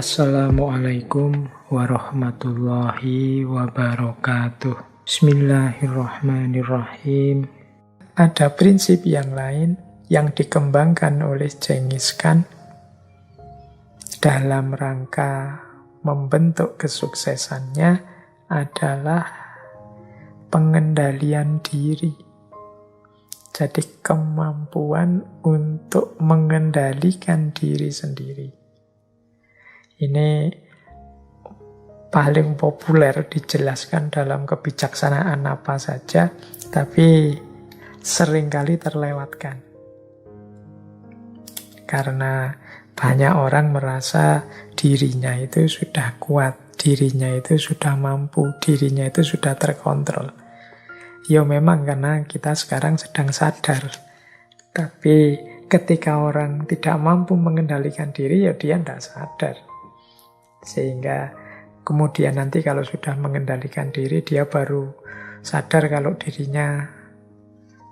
Assalamualaikum warahmatullahi wabarakatuh. Bismillahirrahmanirrahim. Ada prinsip yang lain yang dikembangkan oleh Genghis Khan dalam rangka membentuk kesuksesannya adalah pengendalian diri. Jadi kemampuan untuk mengendalikan diri sendiri. Ini paling populer dijelaskan dalam kebijaksanaan apa saja, tapi seringkali terlewatkan. Karena banyak orang merasa dirinya itu sudah kuat, dirinya itu sudah mampu, dirinya itu sudah terkontrol. Ya memang karena kita sekarang sedang sadar. Tapi ketika orang tidak mampu mengendalikan diri, ya dia tidak sadar. Sehingga kemudian nanti kalau sudah mengendalikan diri, dia baru sadar kalau dirinya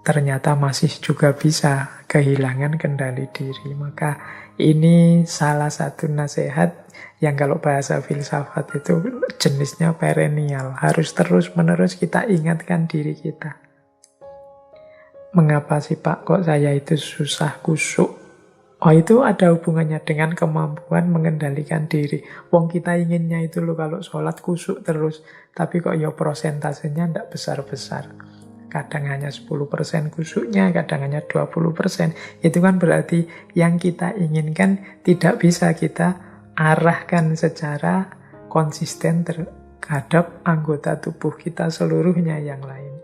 ternyata masih juga bisa kehilangan kendali diri. Maka ini salah satu nasihat yang kalau bahasa filsafat itu jenisnya perennial. Harus terus-menerus kita ingatkan diri kita. Mengapa sih Pak kok saya itu susah kusuk? Oh itu ada hubungannya dengan kemampuan mengendalikan diri. Wong kita inginnya itu loh kalau sholat kusuk terus. Tapi kok ya prosentasenya tidak besar-besar. Kadang hanya 10% kusuknya, kadang hanya 20%. Itu kan berarti yang kita inginkan tidak bisa kita arahkan secara konsisten terhadap anggota tubuh kita seluruhnya yang lain.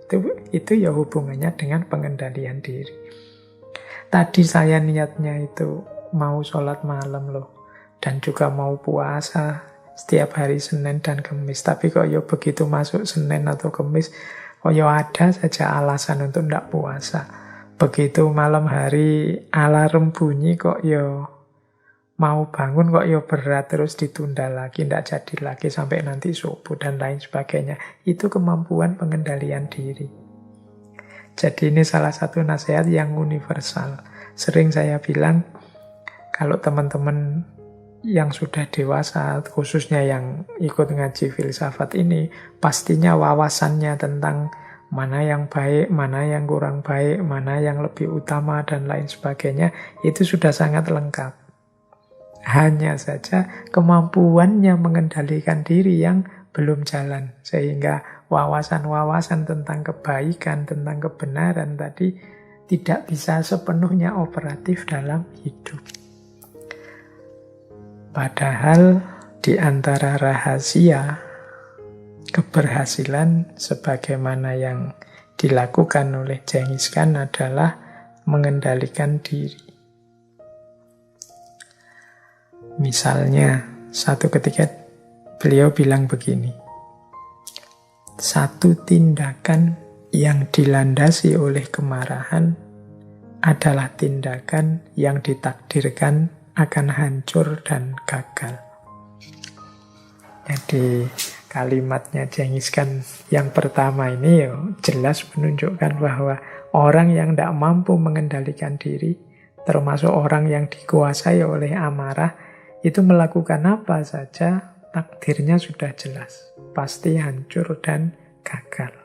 Itu ya hubungannya dengan pengendalian diri. Tadi saya niatnya itu mau sholat malam loh. Dan juga mau puasa setiap hari Senin dan Kamis. Tapi kok ya begitu masuk Senin atau Kamis, kok ya ada saja alasan untuk tidak puasa. Begitu malam hari alarm bunyi kok ya mau bangun kok ya berat terus ditunda lagi. Tidak jadi lagi sampai nanti subuh dan lain sebagainya. Itu kemampuan pengendalian diri. Jadi ini salah satu nasihat yang universal. Sering saya bilang, kalau teman-teman yang sudah dewasa, khususnya yang ikut ngaji filsafat ini, pastinya wawasannya tentang mana yang baik, mana yang kurang baik, mana yang lebih utama, dan lain sebagainya, itu sudah sangat lengkap. Hanya saja kemampuannya mengendalikan diri yang belum jalan. Sehingga wawasan-wawasan tentang kebaikan, tentang kebenaran tadi tidak bisa sepenuhnya operatif dalam hidup. Padahal di antara rahasia keberhasilan sebagaimana yang dilakukan oleh Genghis Khan adalah mengendalikan diri. Misalnya, satu ketika beliau bilang begini, satu tindakan yang dilandasi oleh kemarahan adalah tindakan yang ditakdirkan akan hancur dan gagal. Jadi kalimatnya Genghis Khan yang pertama ini jelas menunjukkan bahwa orang yang tidak mampu mengendalikan diri, termasuk orang yang dikuasai oleh amarah, itu melakukan apa saja takdirnya sudah jelas. Pasti hancur dan gagal.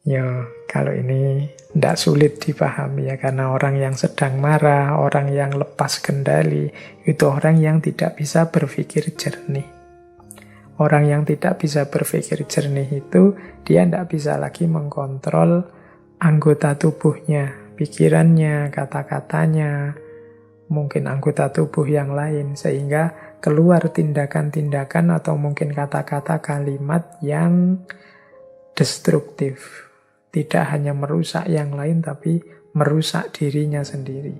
Ya, kalau ini tidak sulit dipahami ya, karena orang yang sedang marah, orang yang lepas kendali, itu orang yang tidak bisa berpikir jernih. Orang yang tidak bisa berpikir jernih itu, dia tidak bisa lagi mengkontrol anggota tubuhnya, pikirannya, kata-katanya, mungkin anggota tubuh yang lain, sehingga keluar tindakan-tindakan atau mungkin kata-kata kalimat yang destruktif. Tidak hanya merusak yang lain, tapi merusak dirinya sendiri.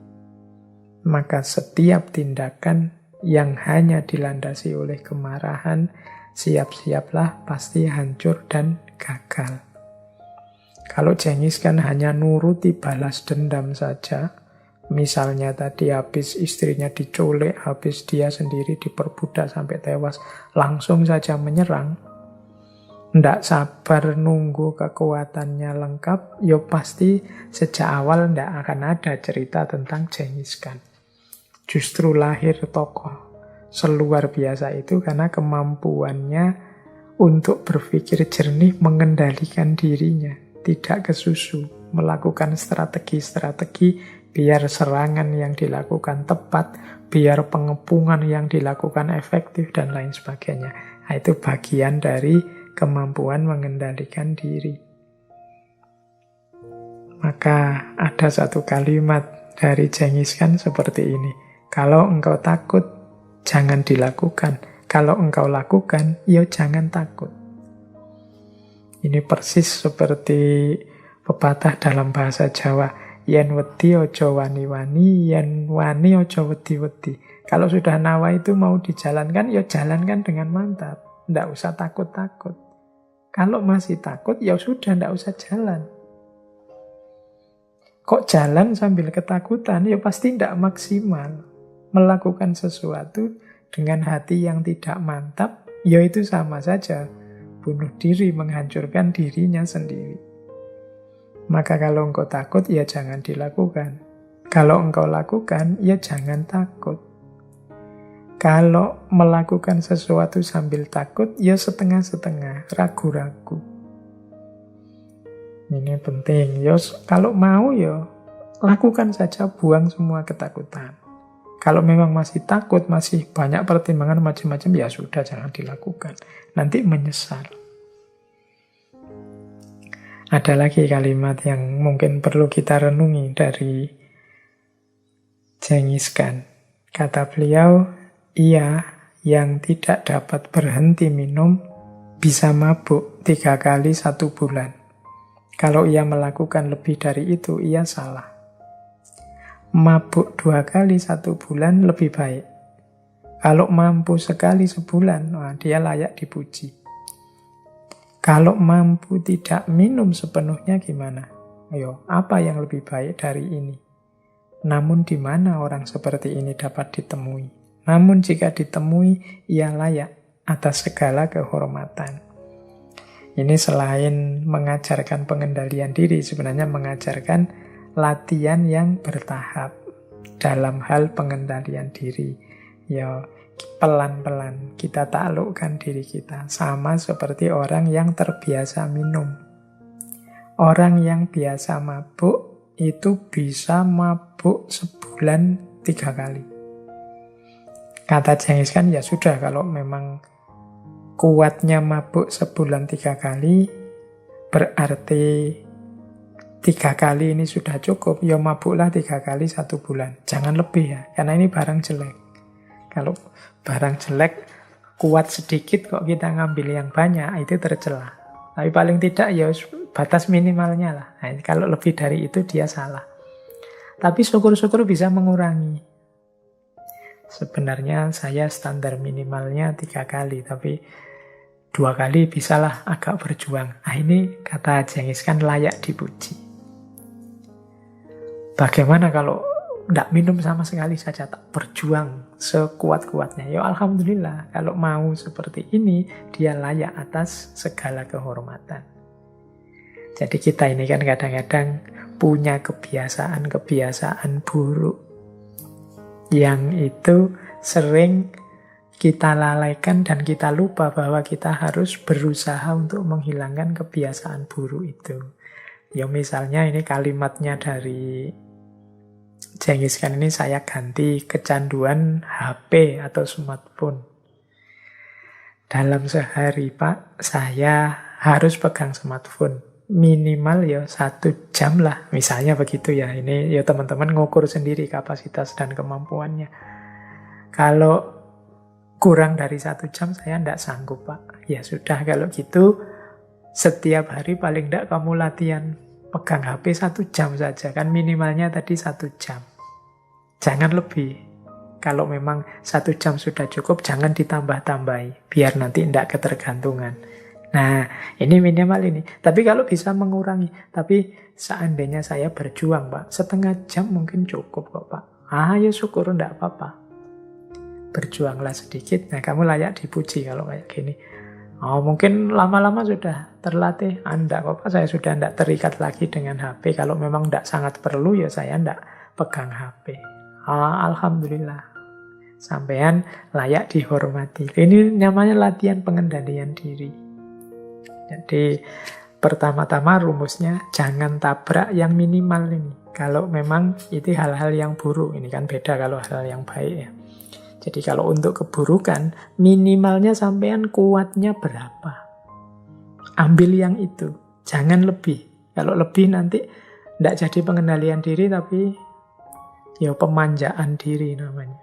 Maka setiap tindakan yang hanya dilandasi oleh kemarahan, siap-siaplah pasti hancur dan gagal. Kalau Genghis Khan hanya nuruti balas dendam saja, misalnya tadi habis istrinya diculik, habis dia sendiri diperbudak sampai tewas, langsung saja menyerang, tidak sabar nunggu kekuatannya lengkap, ya pasti sejak awal tidak akan ada cerita tentang Genghis Khan. Justru lahir tokoh seluar biasa itu karena kemampuannya untuk berpikir jernih, mengendalikan dirinya, tidak kesusu, melakukan strategi-strategi biar serangan yang dilakukan tepat, biar pengepungan yang dilakukan efektif, dan lain sebagainya. Nah, itu bagian dari kemampuan mengendalikan diri. Maka ada satu kalimat dari Genghis Khan seperti ini. Kalau engkau takut, jangan dilakukan. Kalau engkau lakukan, ya jangan takut. Ini persis seperti pepatah dalam bahasa Jawa. Yen wedi ojo wani-wani, yen wani ojo wedi-wedi. Kalau sudah nawa itu mau dijalankan, ya jalankan dengan mantap. Tidak usah takut-takut. Kalau masih takut, ya sudah, tidak usah jalan. Kok jalan sambil ketakutan? Ya pasti tidak maksimal. Melakukan sesuatu dengan hati yang tidak mantap, ya itu sama saja. Bunuh diri, menghancurkan dirinya sendiri. Maka kalau engkau takut, ya jangan dilakukan. Kalau engkau lakukan, ya jangan takut. Kalau melakukan sesuatu sambil takut, ya setengah-setengah, ragu-ragu. Ini penting. Ya, kalau mau ya lakukan saja, buang semua ketakutan. Kalau memang masih takut, masih banyak pertimbangan macam-macam, ya sudah, jangan dilakukan. Nanti menyesal. Ada lagi kalimat yang mungkin perlu kita renungi dari Genghis Khan. Kata beliau, ia yang tidak dapat berhenti minum bisa mabuk 3 kali 1 bulan. Kalau ia melakukan lebih dari itu, ia salah. Mabuk 2 kali 1 bulan lebih baik. Kalau mampu sekali sebulan, wah, dia layak dipuji. Kalau mampu tidak minum sepenuhnya gimana? Ayo, apa yang lebih baik dari ini? Namun di mana orang seperti ini dapat ditemui? Namun jika ditemui, ia layak atas segala kehormatan. Ini selain mengajarkan pengendalian diri, sebenarnya mengajarkan latihan yang bertahap dalam hal pengendalian diri. Ya, pelan-pelan kita taklukkan diri kita. Sama seperti orang yang terbiasa minum. Orang yang biasa mabuk itu bisa mabuk sebulan 3 kali. Kata Genghis Khan, ya sudah, kalau memang kuatnya mabuk sebulan 3 kali, berarti 3 kali ini sudah cukup, ya mabuklah 3 kali 1 bulan. Jangan lebih ya, karena ini barang jelek. Kalau barang jelek, kuat sedikit kok kita ngambil yang banyak, itu tercela. Tapi paling tidak ya batas minimalnya lah. Nah, kalau lebih dari itu dia salah. Tapi syukur-syukur bisa mengurangi. Sebenarnya saya standar minimalnya 3 kali, tapi 2 kali bisalah agak berjuang. Nah, ini kata Genghis Khan layak dipuji. Bagaimana kalau tidak minum sama sekali saja, tak berjuang sekuat-kuatnya? Ya alhamdulillah, kalau mau seperti ini, dia layak atas segala kehormatan. Jadi kita ini kan kadang-kadang punya kebiasaan-kebiasaan buruk yang itu sering kita lalaikan dan kita lupa bahwa kita harus berusaha untuk menghilangkan kebiasaan buruk itu. Ya misalnya ini kalimatnya dari Genghis Khan ini saya ganti kecanduan HP atau smartphone. Dalam sehari Pak, saya harus pegang smartphone. Minimal ya 1 jam lah. Misalnya begitu ya. Ini ya teman-teman ngukur sendiri kapasitas dan kemampuannya. Kalau kurang dari 1 jam saya tidak sanggup Pak. Ya sudah kalau gitu setiap hari paling tidak kamu latihan pegang HP 1 jam saja. Kan minimalnya tadi 1 jam. Jangan lebih. Kalau memang 1 jam sudah cukup, jangan ditambah-tambahi. Biar nanti tidak ketergantungan. Nah ini minimal ini. Tapi kalau bisa mengurangi. Tapi seandainya saya berjuang Pak, setengah jam mungkin cukup kok Pak. Ya syukur, tidak apa-apa. Berjuanglah sedikit, nah kamu layak dipuji kalau kayak gini. Mungkin lama-lama sudah terlatih. Enggak kok Pak, saya sudah tidak terikat lagi dengan HP. Kalau memang tidak sangat perlu, ya saya tidak pegang HP. Alhamdulillah. Sampean layak dihormati. Ini namanya latihan pengendalian diri. Jadi pertama-tama rumusnya jangan tabrak yang minimal ini. Kalau memang itu hal-hal yang buruk, ini kan beda kalau hal yang baik ya. Jadi kalau untuk keburukan, minimalnya sampean kuatnya berapa? Ambil yang itu, jangan lebih. Kalau lebih nanti tidak jadi pengendalian diri, tapi ya pemanjaan diri namanya.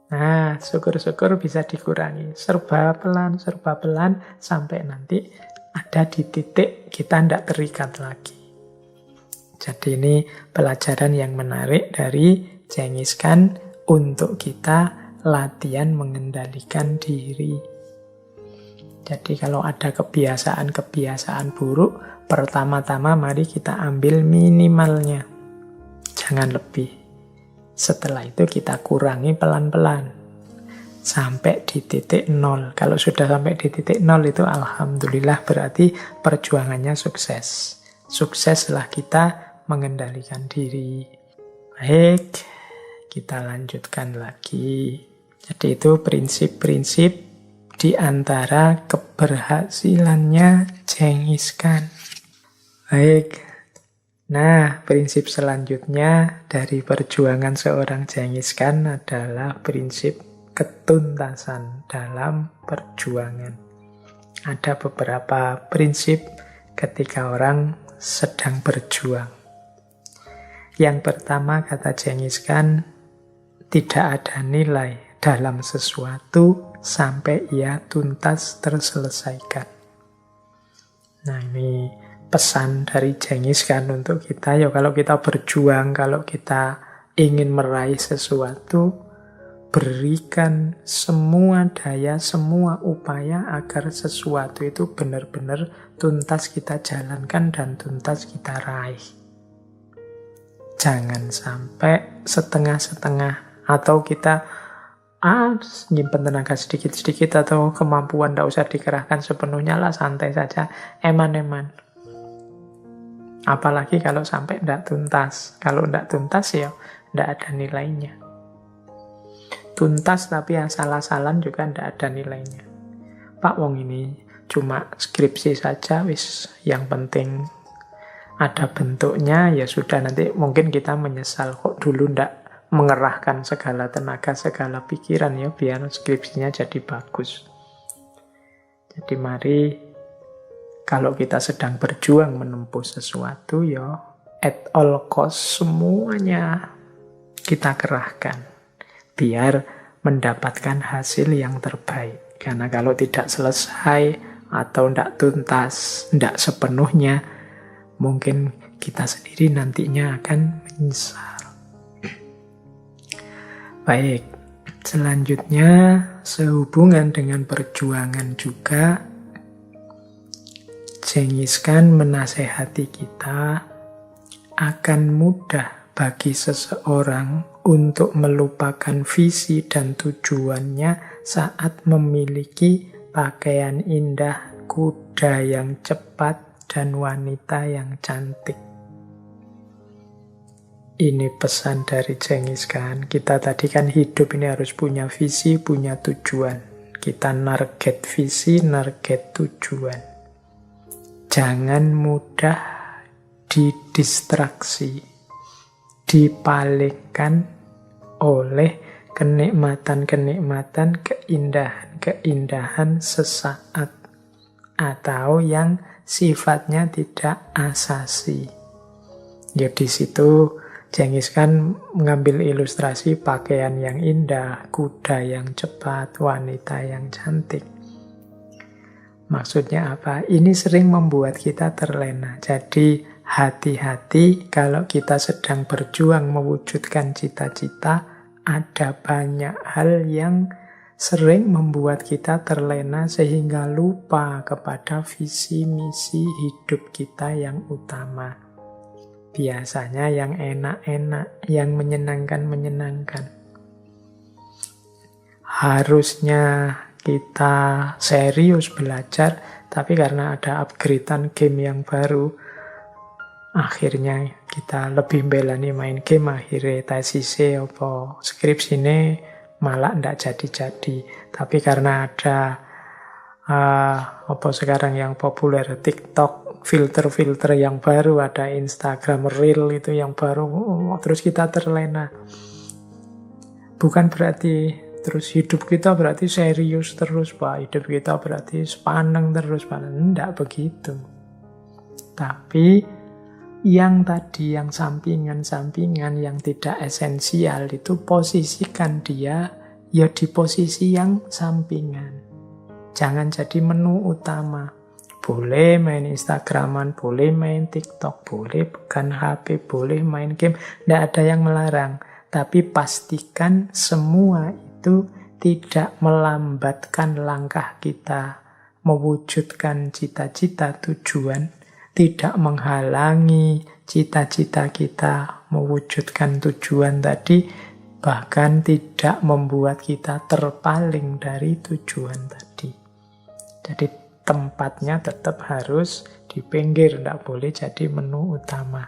Nah, syukur-syukur bisa dikurangi. Serba pelan, sampai nanti ada di titik kita tidak terikat lagi. Jadi ini pelajaran yang menarik dari Genghis Khan untuk kita latihan mengendalikan diri. Jadi kalau ada kebiasaan-kebiasaan buruk, pertama-tama mari kita ambil minimalnya. Jangan lebih. Setelah itu kita kurangi pelan-pelan. Sampai di titik 0. Kalau sudah sampai di titik 0 itu alhamdulillah berarti perjuangannya sukses. Sukseslah kita mengendalikan diri. Baik, kita lanjutkan lagi. Jadi itu prinsip-prinsip di antara keberhasilannya Genghis Khan. Baik. Nah, prinsip selanjutnya dari perjuangan seorang Genghis Khan adalah prinsip ketuntasan dalam perjuangan. Ada beberapa prinsip ketika orang sedang berjuang. Yang pertama kata Genghis Khan, tidak ada nilai dalam sesuatu sampai ia tuntas terselesaikan. Nah ini pesan dari Genghis Khan untuk kita, ya kalau kita berjuang, kalau kita ingin meraih sesuatu, berikan semua daya, semua upaya agar sesuatu itu benar-benar tuntas kita jalankan dan tuntas kita raih. Jangan sampai setengah-setengah atau kita nyimpen tenaga sedikit-sedikit atau kemampuan tidak usah dikerahkan sepenuhnya lah, santai saja, eman-eman. Apalagi kalau sampai tidak tuntas. Kalau tidak tuntas ya tidak ada nilainya. Tuntas tapi asal-asalan juga tidak ada nilainya. Pak wong ini cuma skripsi saja, wis yang penting ada bentuknya, ya sudah, nanti mungkin kita menyesal kok dulu tidak mengerahkan segala tenaga, segala pikiran ya biar skripsinya jadi bagus. Jadi mari kalau kita sedang berjuang menempuh sesuatu ya at all cost semuanya kita kerahkan biar mendapatkan hasil yang terbaik. Karena kalau tidak selesai atau tidak tuntas, tidak sepenuhnya, mungkin kita sendiri nantinya akan menyesal. Baik, selanjutnya sehubungan dengan perjuangan juga, Genghis Khan menasehati kita akan mudah bagi seseorang untuk melupakan visi dan tujuannya saat memiliki pakaian indah, kuda yang cepat, dan wanita yang cantik. Ini pesan dari Genghis Khan. Kita tadi kan hidup ini harus punya visi, punya tujuan. Kita narget visi, narget tujuan. Jangan mudah didistraksi, dipalingkan oleh kenikmatan-kenikmatan, keindahan-keindahan sesaat atau yang sifatnya tidak asasi. Ya di situ Genghis Khan mengambil ilustrasi pakaian yang indah, kuda yang cepat, wanita yang cantik. Maksudnya apa? Ini sering membuat kita terlena. Jadi hati-hati kalau kita sedang berjuang mewujudkan cita-cita, ada banyak hal yang sering membuat kita terlena sehingga lupa kepada visi misi hidup kita yang utama. Biasanya yang enak-enak, yang menyenangkan-menyenangkan. Harusnya kita serius belajar, tapi karena ada upgradean game yang baru, akhirnya kita lebih belani main game, akhirnya tesise apa skripsine malah ndak jadi-jadi. Tapi karena ada apa sekarang yang populer, TikTok, filter-filter yang baru, ada Instagram Reel itu yang baru, terus kita terlena. Bukan berarti terus hidup kita berarti serius terus, Pak. Hidup kita berarti sepaneng terus, Pak. Ndak begitu. Tapi yang tadi, yang sampingan-sampingan, yang tidak esensial itu posisikan dia ya di posisi yang sampingan. Jangan jadi menu utama. Boleh main Instagraman, boleh main TikTok, boleh pegang HP, boleh main game. Tidak ada yang melarang. Tapi pastikan semua itu tidak melambatkan langkah kita mewujudkan cita-cita tujuan, tidak menghalangi cita-cita kita mewujudkan tujuan tadi, bahkan tidak membuat kita terpaling dari tujuan tadi. Jadi tempatnya tetap harus di pinggir, tidak boleh jadi menu utama.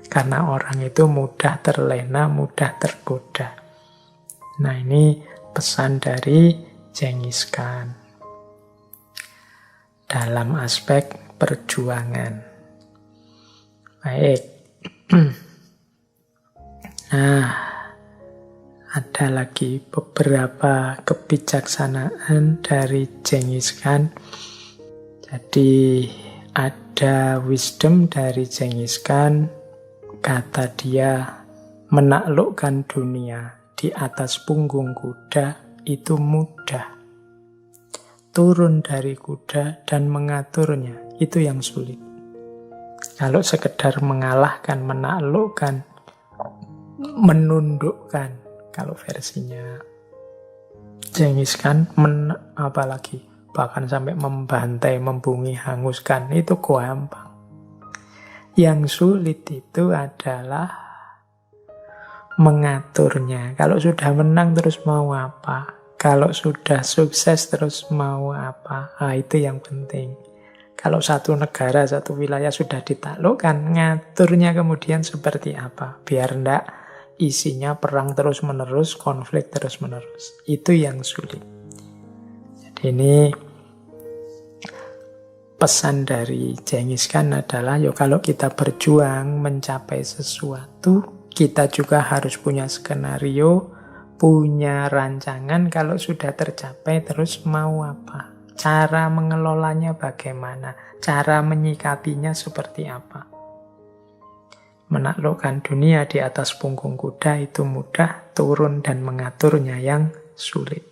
Karena orang itu mudah terlena, mudah tergoda. Nah, ini pesan dari Genghis Khan dalam aspek perjuangan. Baik. Nah, ada lagi beberapa kebijaksanaan dari Genghis Khan. Jadi ada wisdom dari Genghis Khan, kata dia, menaklukkan dunia di atas punggung kuda itu mudah. Turun dari kuda dan mengaturnya itu yang sulit. Kalau sekedar mengalahkan, menaklukkan, menundukkan, kalau versinya Genghis Khan, apalagi bahkan sampai membantai, membumi, hanguskan, itu gampang. Yang sulit itu adalah mengaturnya. Kalau sudah menang terus mau apa? Kalau sudah sukses terus mau apa? Nah, itu yang penting. Kalau satu negara, satu wilayah sudah ditaklukkan, ngaturnya kemudian seperti apa? Biar ndak isinya perang terus-menerus, konflik terus-menerus. Itu yang sulit. Jadi ini pesan dari Genghis Khan adalah, kalau kita berjuang mencapai sesuatu, kita juga harus punya skenario, punya rancangan. Kalau sudah tercapai terus mau apa? Cara mengelolanya bagaimana? Cara menyikapinya seperti apa? Menaklukkan dunia di atas punggung kuda itu mudah, turun dan mengaturnya yang sulit.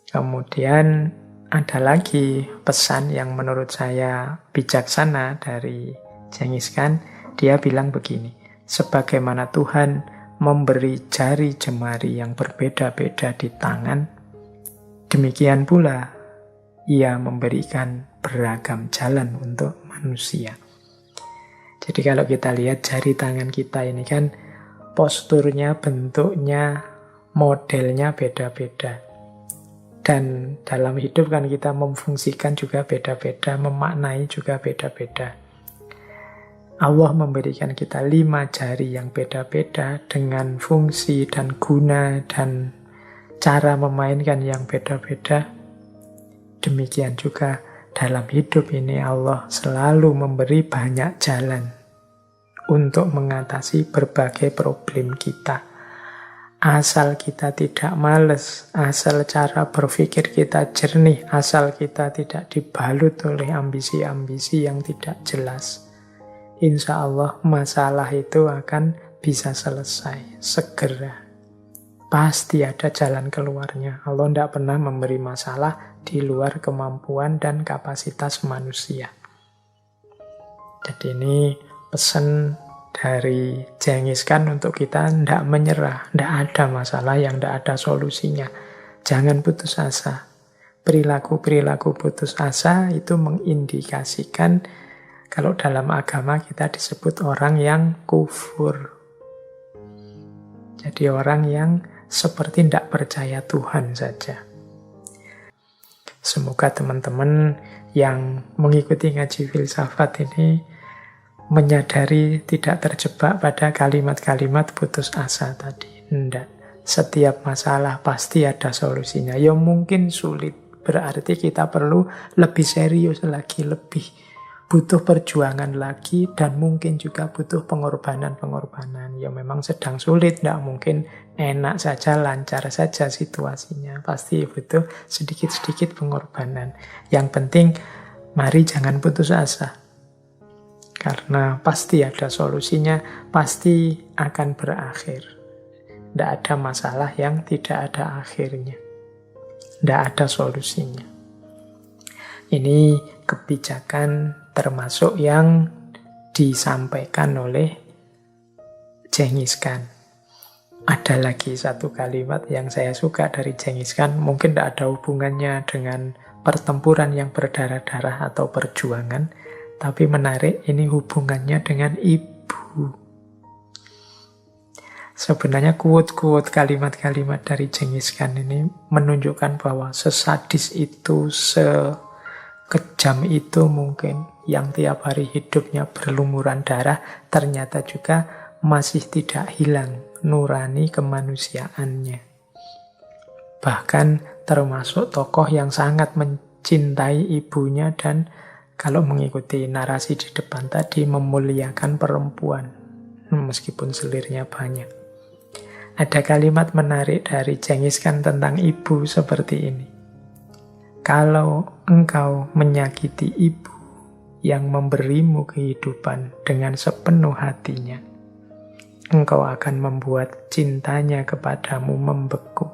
Kemudian ada lagi pesan yang menurut saya bijaksana dari Genghis Khan. Dia bilang begini, sebagaimana Tuhan memberi jari jemari yang berbeda-beda di tangan, demikian pula Ia memberikan beragam jalan untuk manusia. Jadi kalau kita lihat jari tangan kita ini kan posturnya, bentuknya, modelnya beda-beda. Dan dalam hidup kan kita memfungsikan juga beda-beda, memaknai juga beda-beda. Allah memberikan kita 5 jari yang beda-beda dengan fungsi dan guna dan cara memainkan yang beda-beda. Demikian juga dalam hidup ini Allah selalu memberi banyak jalan untuk mengatasi berbagai problem kita. Asal kita tidak malas, asal cara berpikir kita jernih, asal kita tidak dibalut oleh ambisi-ambisi yang tidak jelas. Insya Allah masalah itu akan bisa selesai segera. Pasti ada jalan keluarnya. Allah tidak pernah memberi masalah di luar kemampuan dan kapasitas manusia. Jadi ini pesan dari Genghis Khan untuk kita tidak menyerah. Tidak ada masalah yang tidak ada solusinya. Jangan putus asa. Perilaku-perilaku putus asa itu mengindikasikan kalau dalam agama kita disebut orang yang kufur. Jadi orang yang seperti tidak percaya Tuhan saja. Semoga teman-teman yang mengikuti ngaji filsafat ini menyadari tidak terjebak pada kalimat-kalimat putus asa tadi. Tidak. Setiap masalah pasti ada solusinya. Ya mungkin sulit, berarti kita perlu lebih serius lagi, lebih butuh perjuangan lagi, dan mungkin juga butuh pengorbanan-pengorbanan. Ya memang sedang sulit, tidak mungkin enak saja, lancar saja situasinya. Pasti butuh sedikit-sedikit pengorbanan. Yang penting, mari jangan putus asa. Karena pasti ada solusinya, pasti akan berakhir. Tidak ada masalah yang tidak ada akhirnya. Tidak ada solusinya. Ini kebijakan termasuk yang disampaikan oleh Genghis Khan. Ada lagi satu kalimat yang saya suka dari Genghis Khan. Mungkin tidak ada hubungannya dengan pertempuran yang berdarah-darah atau perjuangan. Tapi menarik, ini hubungannya dengan ibu. Sebenarnya quote-quote kalimat-kalimat dari Genghis Khan ini menunjukkan bahwa sesadis itu, sekejam itu mungkin, yang tiap hari hidupnya berlumuran darah, ternyata juga masih tidak hilang nurani kemanusiaannya. Bahkan termasuk tokoh yang sangat mencintai ibunya dan kalau mengikuti narasi di depan tadi, memuliakan perempuan, meskipun selirnya banyak. Ada kalimat menarik dari Genghis Khan tentang ibu seperti ini. Kalau engkau menyakiti ibu yang memberimu kehidupan dengan sepenuh hatinya, engkau akan membuat cintanya kepadamu membeku.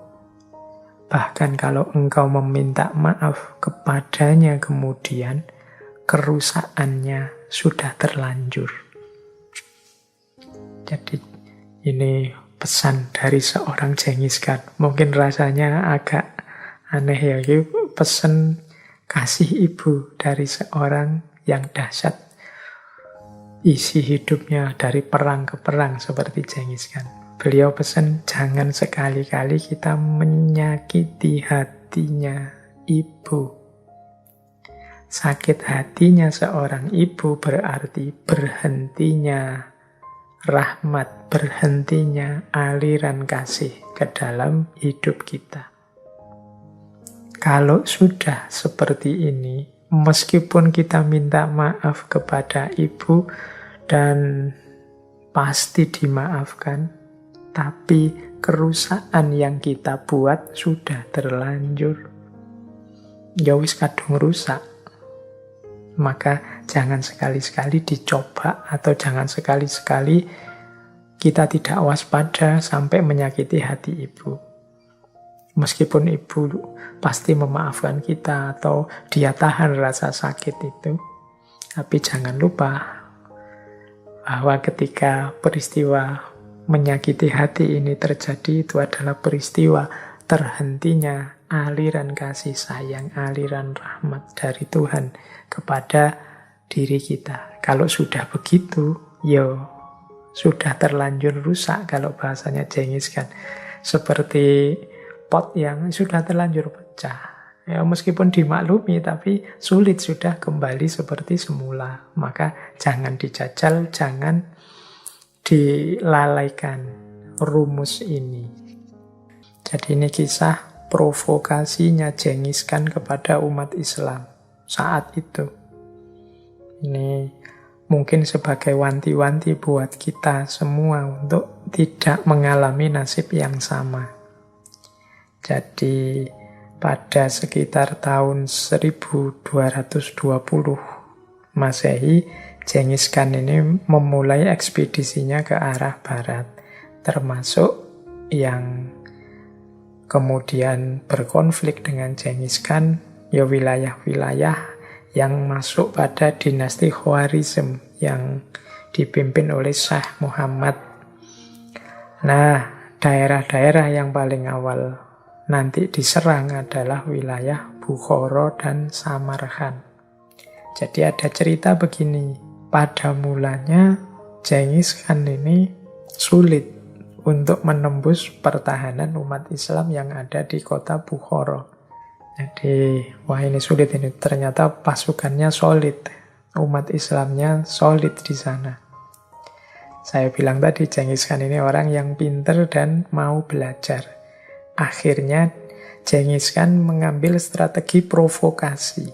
Bahkan kalau engkau meminta maaf kepadanya kemudian, kerusakannya sudah terlanjur. Jadi ini pesan dari seorang Genghis Khan. Mungkin rasanya agak aneh ya, pesan kasih ibu dari seorang yang dahsyat. Isi hidupnya dari perang ke perang seperti Genghis Khan. Beliau pesan jangan sekali-kali kita menyakiti hatinya ibu. Sakit hatinya seorang ibu berarti berhentinya rahmat, berhentinya aliran kasih ke dalam hidup kita. Kalau sudah seperti ini, meskipun kita minta maaf kepada ibu dan pasti dimaafkan, tapi kerusakan yang kita buat sudah terlanjur. Ya wis kadung rusak. Maka jangan sekali-sekali dicoba atau jangan sekali-sekali kita tidak waspada sampai menyakiti hati ibu. Meskipun ibu pasti memaafkan kita atau dia tahan rasa sakit itu, tapi jangan lupa bahwa ketika peristiwa menyakiti hati ini terjadi, itu adalah peristiwa terhentinya aliran kasih sayang, aliran rahmat dari Tuhan kepada diri kita. Kalau sudah begitu, sudah terlanjur rusak kalau bahasanya Genghis Khan. Seperti pot yang sudah terlanjur pecah. Ya, meskipun dimaklumi, tapi sulit sudah kembali seperti semula. Maka jangan dijajal, jangan dilalaikan rumus ini. Jadi ini kisah provokasinya Genghis Khan kepada umat Islam saat itu. Ini mungkin sebagai wanti-wanti buat kita semua untuk tidak mengalami nasib yang sama. Jadi pada sekitar tahun 1220 Masehi, Genghis Khan ini memulai ekspedisinya ke arah barat, termasuk yang kemudian berkonflik dengan Genghis Khan, ya wilayah-wilayah yang masuk pada dinasti Khwarizm yang dipimpin oleh Shah Muhammad. Nah, daerah-daerah yang paling awal nanti diserang adalah wilayah Bukhara dan Samarkand. Jadi ada cerita begini, pada mulanya Genghis Khan ini sulit untuk menembus pertahanan umat Islam yang ada di kota Bukhara. Jadi, wah ini sulit ini. Ternyata pasukannya solid. Umat Islamnya solid di sana. Saya bilang tadi, Genghis Khan ini orang yang pinter dan mau belajar. Akhirnya Genghis Khan mengambil strategi provokasi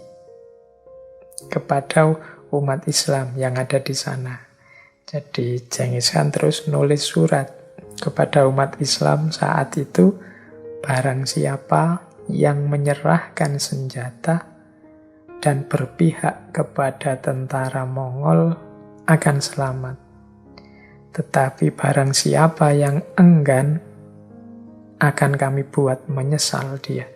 kepada umat Islam yang ada di sana. Jadi Genghis Khan terus nulis surat kepada umat Islam saat itu, barang siapa yang menyerahkan senjata dan berpihak kepada tentara Mongol akan selamat. Tetapi barang siapa yang enggan, akan kami buat menyesal dia.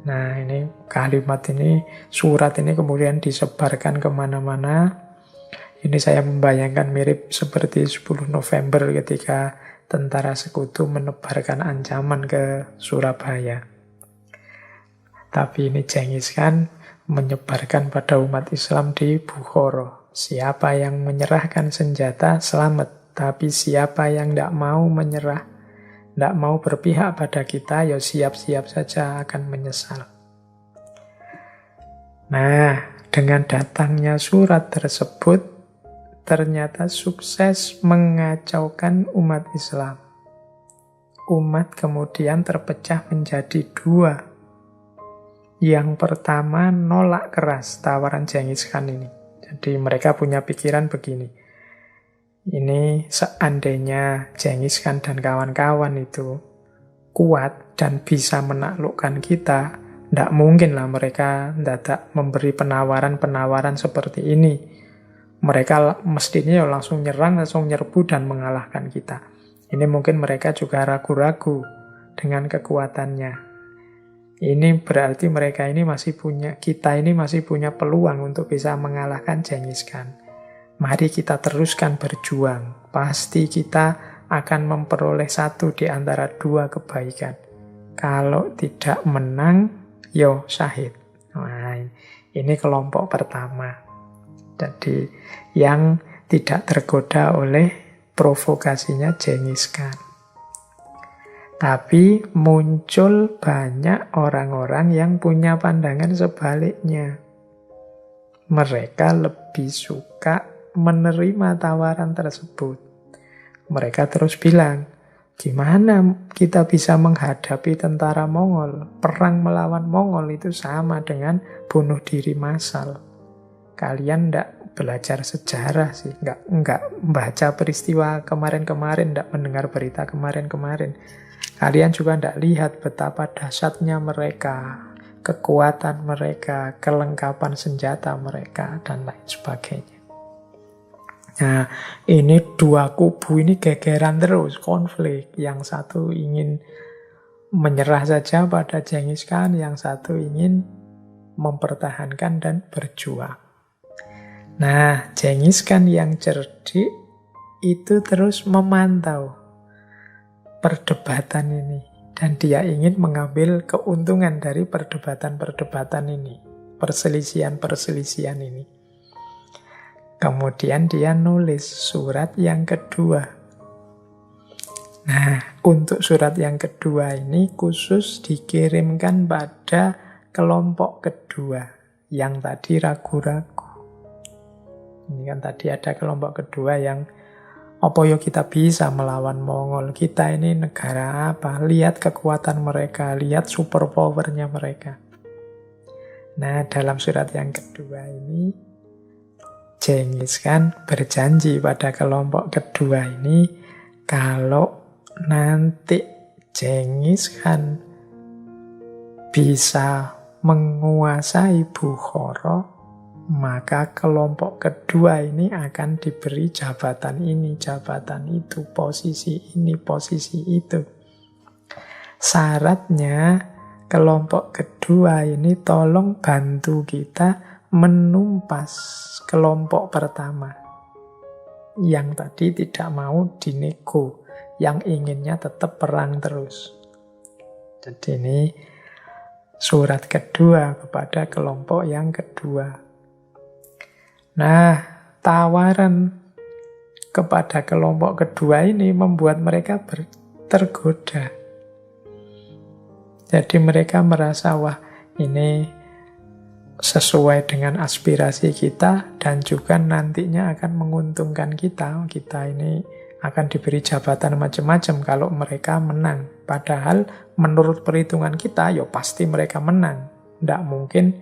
Nah, ini kalimat ini, surat ini kemudian disebarkan kemana-mana. Ini saya membayangkan mirip seperti 10 November ketika tentara sekutu menebarkan ancaman ke Surabaya. Tapi ini Genghis Khan menyebarkan pada umat Islam di Bukhara. Siapa yang menyerahkan senjata, selamat. Tapi siapa yang tidak mau menyerah, tidak mau berpihak pada kita, ya siap-siap saja akan menyesal. Nah, dengan datangnya surat tersebut, ternyata sukses mengacaukan umat Islam. Umat kemudian terpecah menjadi dua. Yang pertama nolak keras tawaran Genghis Khan ini. Jadi mereka punya pikiran begini. Ini seandainya Genghis Khan dan kawan-kawan itu kuat dan bisa menaklukkan kita, tidak mungkin lah mereka tidak memberi penawaran-penawaran seperti ini. Mereka mestinya langsung nyerang, langsung nyerbu dan mengalahkan kita. Ini mungkin mereka juga ragu-ragu dengan kekuatannya. Ini berarti mereka ini kita ini masih punya peluang untuk bisa mengalahkan Genghis Khan. Mari kita teruskan berjuang. Pasti kita akan memperoleh satu di antara dua kebaikan. Kalau tidak menang, yo syahid. Nah, ini kelompok pertama. Jadi yang tidak tergoda oleh provokasinya Genghis Khan. Tapi muncul banyak orang-orang yang punya pandangan sebaliknya. Mereka lebih suka menerima tawaran tersebut. Mereka terus bilang, gimana kita bisa menghadapi tentara Mongol? Perang melawan Mongol itu sama dengan bunuh diri massal. Kalian ndak belajar sejarah sih, nggak baca peristiwa kemarin-kemarin, ndak mendengar berita kemarin-kemarin. Kalian juga tidak lihat betapa dahsyatnya mereka, kekuatan mereka, kelengkapan senjata mereka, dan lain sebagainya. Nah, ini dua kubu ini gegeran terus, konflik. Yang satu ingin menyerah saja pada Genghis Khan, yang satu ingin mempertahankan dan berjuang. Nah, Genghis Khan yang cerdik itu terus memantau perdebatan ini. Dan dia ingin mengambil keuntungan dari perdebatan-perdebatan ini. Perselisihan-perselisihan ini. Kemudian dia nulis surat yang kedua. Nah, untuk surat yang kedua ini khusus dikirimkan pada kelompok kedua. Yang tadi ragu-ragu. Ini kan tadi ada kelompok kedua yang apa ya kita bisa melawan Mongol? Kita ini negara apa? Lihat kekuatan mereka, lihat super powernya mereka. Nah, dalam surat yang kedua ini, Genghis Khan berjanji pada kelompok kedua ini, kalau nanti Genghis Khan bisa menguasai Bukhara, maka kelompok kedua ini akan diberi jabatan ini, jabatan itu, posisi ini, posisi itu. Syaratnya kelompok kedua ini tolong bantu kita menumpas kelompok pertama. Yang tadi tidak mau dinego, yang inginnya tetap perang terus. Jadi ini surat kedua kepada kelompok yang kedua. Nah, tawaran kepada kelompok kedua ini membuat mereka tergoda. Jadi mereka merasa, wah ini sesuai dengan aspirasi kita dan juga nantinya akan menguntungkan kita. Kita ini akan diberi jabatan macam-macam kalau mereka menang. Padahal menurut perhitungan kita, ya pasti mereka menang. Tidak mungkin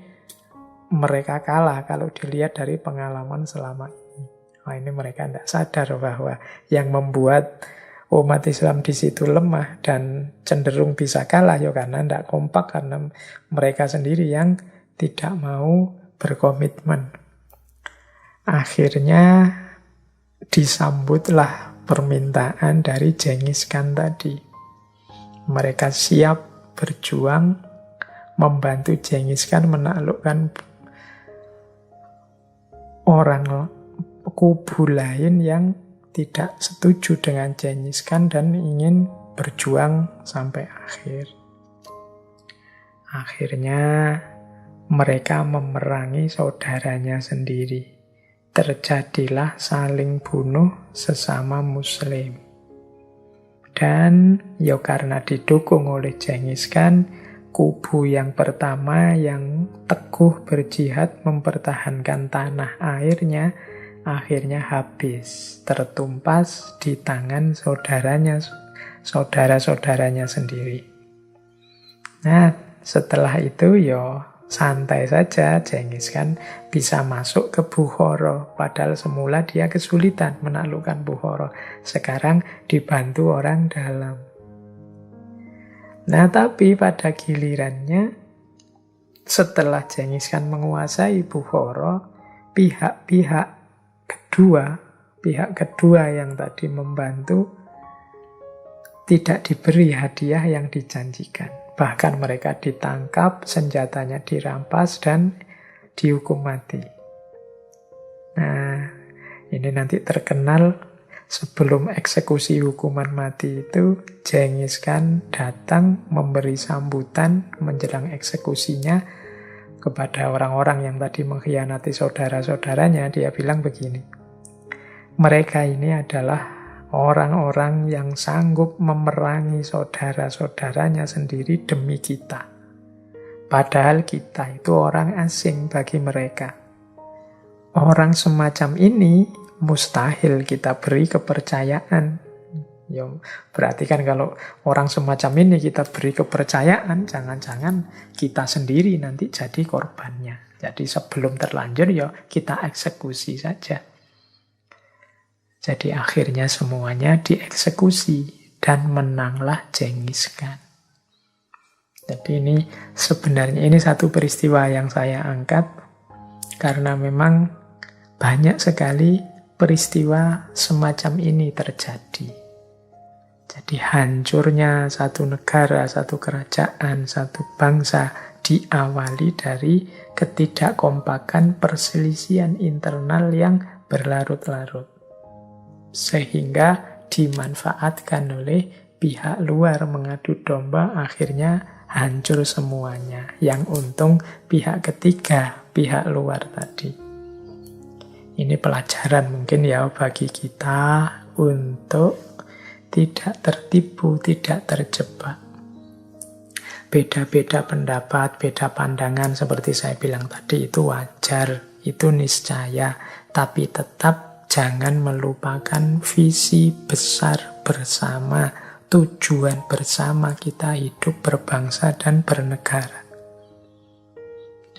mereka kalah kalau dilihat dari pengalaman selama ini. Nah, ini mereka tidak sadar bahwa yang membuat umat Islam di situ lemah dan cenderung bisa kalah ya karena tidak kompak, karena mereka sendiri yang tidak mau berkomitmen. Akhirnya disambutlah permintaan dari Genghis Khan tadi. Mereka siap berjuang membantu Genghis Khan menaklukkan orang kubu lain yang tidak setuju dengan Genghis Khan dan ingin berjuang sampai akhir. Akhirnya mereka memerangi saudaranya sendiri. Terjadilah saling bunuh sesama muslim. Dan ya karena didukung oleh Genghis Khan, kubu yang pertama yang teguh berjihad mempertahankan tanah airnya akhirnya habis, tertumpas di tangan saudara-saudaranya sendiri. Nah, setelah itu ya santai saja Genghis Khan bisa masuk ke Bukhara. Padahal semula dia kesulitan menaklukkan Bukhara. Sekarang dibantu orang dalam. Nah, tapi pada gilirannya setelah Genghis Khan menguasai Bukhara, pihak kedua yang tadi membantu tidak diberi hadiah yang dijanjikan. Bahkan mereka ditangkap, senjatanya dirampas, dan dihukum mati. Nah, ini nanti terkenal sebelum eksekusi hukuman mati itu, Genghis Khan datang memberi sambutan menjelang eksekusinya kepada orang-orang yang tadi mengkhianati saudara-saudaranya. Dia bilang begini, mereka ini adalah orang-orang yang sanggup memerangi saudara-saudaranya sendiri demi kita. Padahal kita itu orang asing bagi mereka. Orang semacam ini mustahil kita beri kepercayaan. Ya, berarti kan kalau orang semacam ini kita beri kepercayaan, jangan-jangan kita sendiri nanti jadi korbannya. Jadi sebelum terlanjur ya kita eksekusi saja. Jadi akhirnya semuanya dieksekusi dan menanglah Genghis Khan. Jadi ini sebenarnya ini satu peristiwa yang saya angkat karena memang banyak sekali peristiwa semacam ini terjadi. Jadi hancurnya satu negara, satu kerajaan, satu bangsa diawali dari ketidakkompakan perselisihan internal yang berlarut-larut. Sehingga dimanfaatkan oleh pihak luar mengadu domba, akhirnya hancur semuanya. Yang untung pihak ketiga, pihak luar tadi. Ini pelajaran mungkin ya bagi kita untuk tidak tertipu, tidak terjebak. Beda-beda pendapat, beda pandangan seperti saya bilang tadi itu wajar, itu niscaya, tapi tetap jangan melupakan visi besar bersama, tujuan bersama kita hidup berbangsa dan bernegara.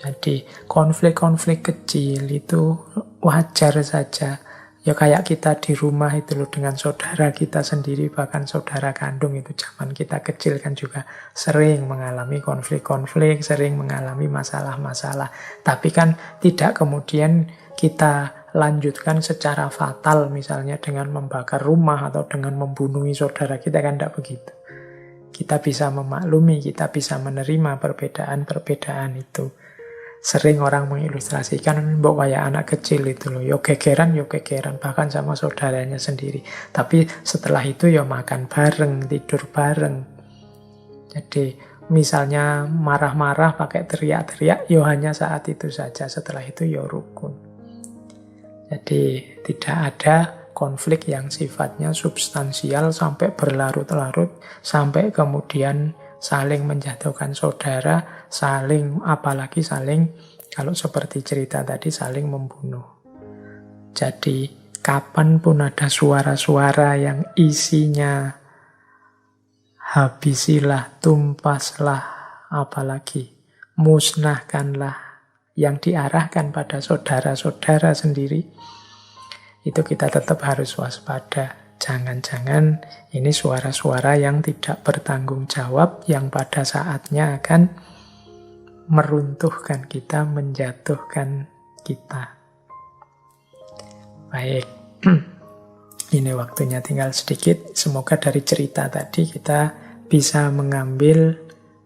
Jadi konflik-konflik kecil itu wajar saja. Ya kayak kita di rumah itu loh dengan saudara kita sendiri, bahkan saudara kandung itu zaman kita kecil kan juga sering mengalami konflik-konflik, sering mengalami masalah-masalah. Tapi kan tidak kemudian kita lanjutkan secara fatal misalnya dengan membakar rumah atau dengan membunuh saudara kita, kan tidak begitu. Kita bisa memaklumi, kita bisa menerima perbedaan-perbedaan itu. Sering orang mengilustrasikan mbok kayak anak kecil itu loh, yo gegeran, bahkan sama saudaranya sendiri. Tapi setelah itu yo makan bareng, tidur bareng. Jadi misalnya marah-marah pakai teriak-teriak, yo hanya saat itu saja, setelah itu yo rukun. Jadi tidak ada konflik yang sifatnya substansial sampai berlarut-larut, sampai kemudian saling menjatuhkan saudara, apalagi saling Kalau seperti cerita tadi saling membunuh. Jadi kapanpun ada suara-suara yang isinya habisilah, tumpaslah, apalagi musnahkanlah, yang diarahkan pada saudara-saudara sendiri, itu kita tetap harus waspada. Jangan-jangan ini suara-suara yang tidak bertanggung jawab, yang pada saatnya akan meruntuhkan kita, menjatuhkan kita. Baik, ini waktunya tinggal sedikit. Semoga dari cerita tadi kita bisa mengambil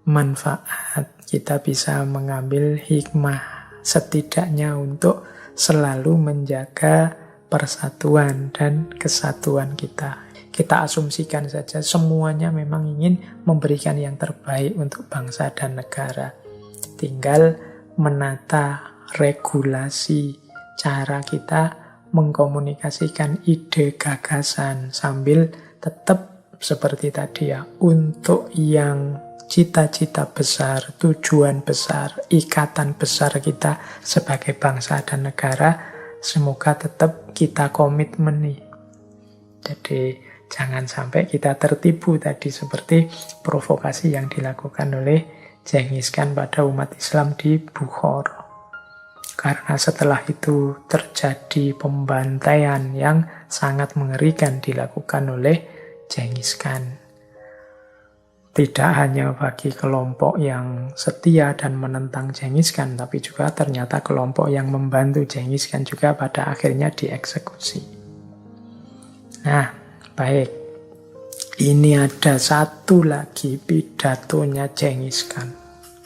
manfaat, kita bisa mengambil hikmah, setidaknya untuk selalu menjaga persatuan dan kesatuan kita. Kita asumsikan saja semuanya memang ingin memberikan yang terbaik untuk bangsa dan negara. Tinggal menata regulasi cara kita mengkomunikasikan ide gagasan sambil tetap seperti tadi ya, untuk yang cita-cita besar, tujuan besar, ikatan besar kita sebagai bangsa dan negara, semoga tetap kita komitmen nih. Jadi jangan sampai kita tertipu tadi seperti provokasi yang dilakukan oleh Genghis Khan pada umat Islam di Bukhara. Karena setelah itu terjadi pembantaian yang sangat mengerikan dilakukan oleh Genghis Khan. Tidak hanya bagi kelompok yang setia dan menentang Genghis Khan, tapi juga ternyata kelompok yang membantu Genghis Khan juga pada akhirnya dieksekusi. Nah, baik. Ini ada satu lagi pidatonya Genghis Khan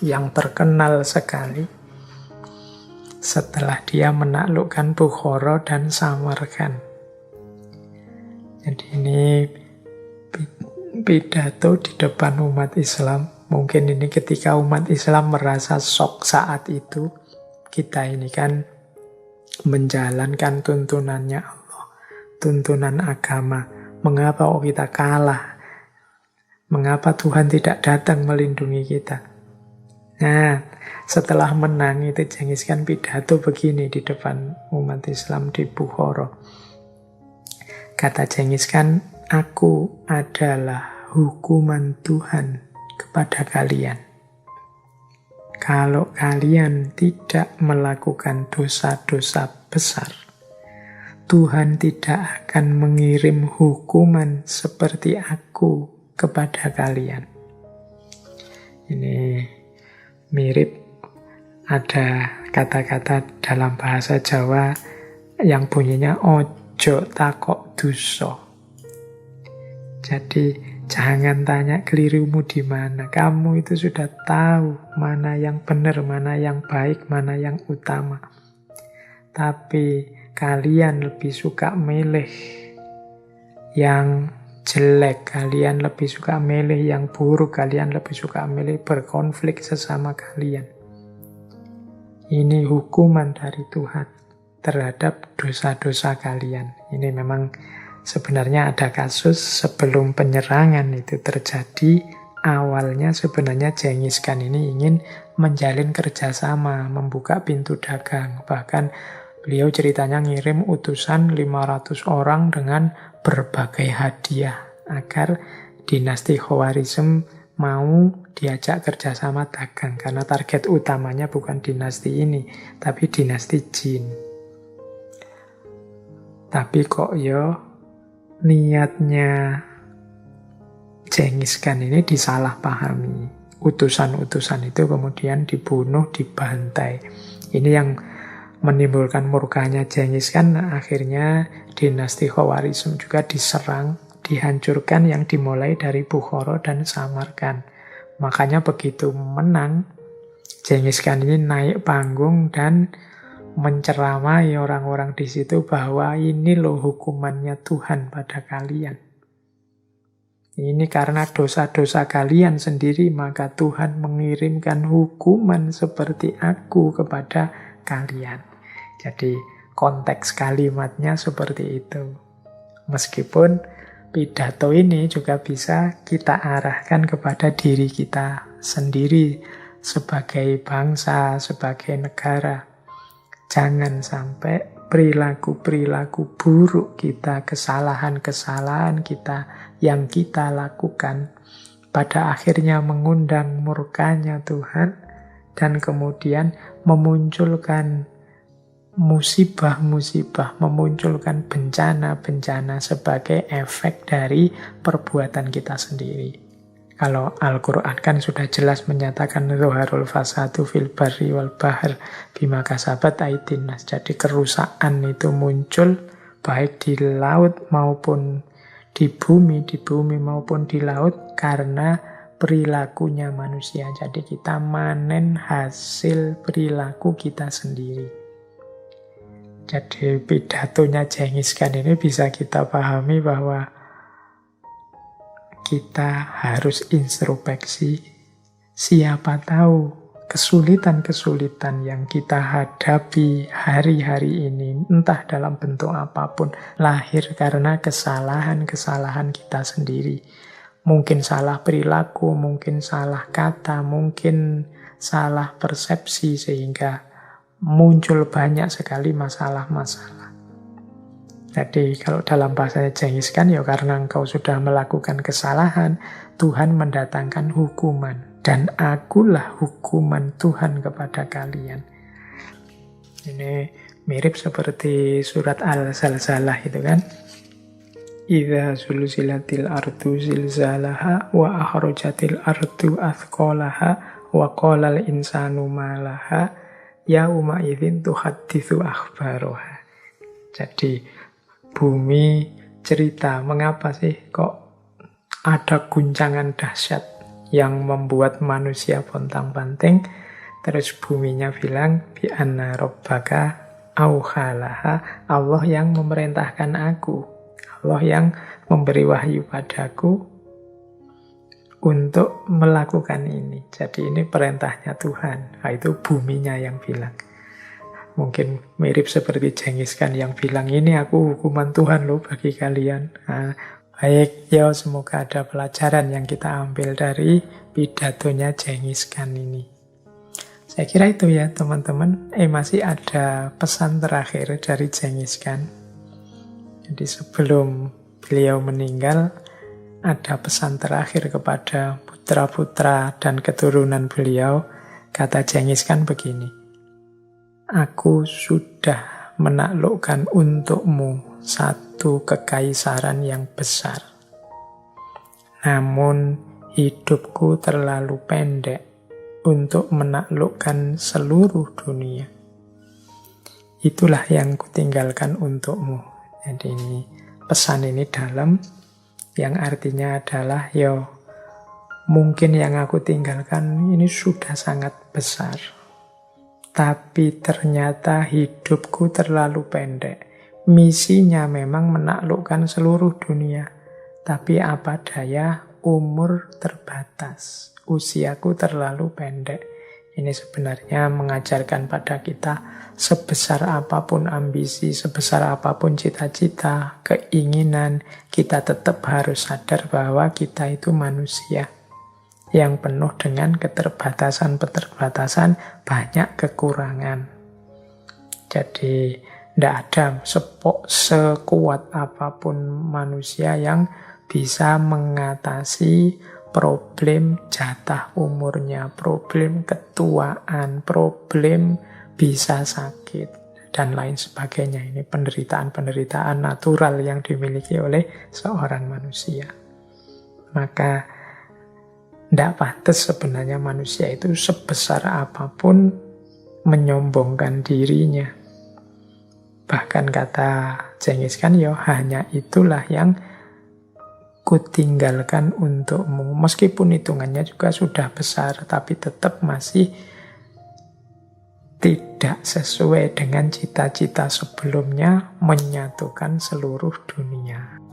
yang terkenal sekali setelah dia menaklukkan Bukhara dan Samarkand. Jadi ini pidato di depan umat Islam. Mungkin ini ketika umat Islam merasa shock saat itu. Kita ini kan menjalankan tuntunannya Allah, tuntunan agama. Mengapa kita kalah? Mengapa Tuhan tidak datang melindungi kita? Nah, setelah menang itu Genghis Khan pidato begini di depan umat Islam di Bukhara. Kata Genghis Khan, aku adalah hukuman Tuhan kepada kalian. Kalau kalian tidak melakukan dosa-dosa besar, Tuhan tidak akan mengirim hukuman seperti aku kepada kalian. Ini mirip, ada kata-kata dalam bahasa Jawa yang bunyinya ojo takok dosa. Jadi jangan tanya kelirumu di mana. Kamu itu sudah tahu mana yang benar, mana yang baik, mana yang utama. Tapi kalian lebih suka milih yang jelek, kalian lebih suka milih yang buruk, kalian lebih suka milih berkonflik sesama kalian. Ini hukuman dari Tuhan terhadap dosa-dosa kalian. Ini memang sebenarnya ada kasus sebelum penyerangan itu terjadi. Awalnya sebenarnya Genghis Khan ini ingin menjalin kerjasama, membuka pintu dagang. Bahkan beliau ceritanya ngirim utusan 500 orang dengan berbagai hadiah agar dinasti Khawarizm mau diajak kerjasama dagang. Karena target utamanya bukan dinasti ini, tapi dinasti Jin. Tapi kok niatnya Genghis Khan ini disalahpahami. Utusan-utusan itu kemudian dibunuh, dibantai. Ini yang menimbulkan murkanya Genghis Khan. Akhirnya dinasti Khawarizm juga diserang, dihancurkan, yang dimulai dari Bukhara dan Samarkand. Makanya begitu menang, Genghis Khan ini naik panggung dan menceramai orang-orang di situ bahwa ini loh hukumannya Tuhan pada kalian. Ini karena dosa-dosa kalian sendiri, maka Tuhan mengirimkan hukuman seperti aku kepada kalian. Jadi konteks kalimatnya seperti itu. Meskipun pidato ini juga bisa kita arahkan kepada diri kita sendiri. sebagai bangsa, sebagai negara. Jangan sampai perilaku-perilaku buruk kita, kesalahan-kesalahan kita yang kita lakukan pada akhirnya mengundang murkanya Tuhan dan kemudian memunculkan musibah-musibah, memunculkan bencana-bencana sebagai efek dari perbuatan kita sendiri. Kalau Al-Quran kan sudah jelas menyatakan zuharul fasadu fil barri wal bahr bima kasabat aydin nas. Jadi kerusakan itu muncul baik di laut maupun di bumi maupun di laut karena perilakunya manusia. Jadi kita manen hasil perilaku kita sendiri. Jadi pidatonya Genghis Khan ini bisa kita pahami bahwa kita harus introspeksi. Siapa tahu kesulitan-kesulitan yang kita hadapi hari-hari ini, entah dalam bentuk apapun, lahir karena kesalahan-kesalahan kita sendiri. Mungkin salah perilaku, mungkin salah kata, mungkin salah persepsi, sehingga muncul banyak sekali masalah-masalah. Jadi kalau dalam bahasanya Genghis Khan, ya karena engkau sudah melakukan kesalahan, Tuhan mendatangkan hukuman. Dan akulah hukuman Tuhan kepada kalian. Ini mirip seperti surat Al-Zalzalah itu kan. Idza zulzilatil ardu zilzalaha wa akhrajatil ardu athqalaha wa qalal insanu ma laha yauma idzin tuhadditsu akhbaraha. Jadi bumi cerita, mengapa sih kok ada guncangan dahsyat yang membuat manusia pontang-panting. Terus buminya bilang, bi anna rabbaka auhalaha, Allah yang memerintahkan aku, Allah yang memberi wahyu padaku untuk melakukan ini. Jadi ini perintahnya Tuhan. Nah, itu buminya yang bilang. Mungkin mirip seperti Genghis Khan yang bilang, ini aku hukuman Tuhan loh bagi kalian. Nah, baik, ya semoga ada pelajaran yang kita ambil dari pidatonya Genghis Khan ini. Saya kira itu ya teman-teman. Masih ada pesan terakhir dari Genghis Khan. Jadi sebelum beliau meninggal, ada pesan terakhir kepada putra-putra dan keturunan beliau. Kata Genghis Khan begini, aku sudah menaklukkan untukmu satu kekaisaran yang besar. Namun hidupku terlalu pendek untuk menaklukkan seluruh dunia. Itulah yang kutinggalkan untukmu. Jadi ini pesan ini dalam, yang artinya adalah mungkin yang aku tinggalkan ini sudah sangat besar. Tapi ternyata hidupku terlalu pendek. Misinya memang menaklukkan seluruh dunia. Tapi apa daya, umur terbatas. Usiaku terlalu pendek. Ini sebenarnya mengajarkan pada kita, sebesar apapun ambisi, sebesar apapun cita-cita, keinginan, kita tetap harus sadar bahwa kita itu manusia yang penuh dengan keterbatasan-keterbatasan, banyak kekurangan. Jadi tidak ada sekuat apapun manusia yang bisa mengatasi problem jatah umurnya, problem ketuaan, problem bisa sakit, dan lain sebagainya. Ini penderitaan-penderitaan natural yang dimiliki oleh seorang manusia. Maka tidak pantas sebenarnya manusia itu sebesar apapun menyombongkan dirinya. Bahkan kata Genghis Khan, hanya itulah yang kutinggalkan untukmu. Meskipun hitungannya juga sudah besar, tapi tetap masih tidak sesuai dengan cita-cita sebelumnya menyatukan seluruh dunia.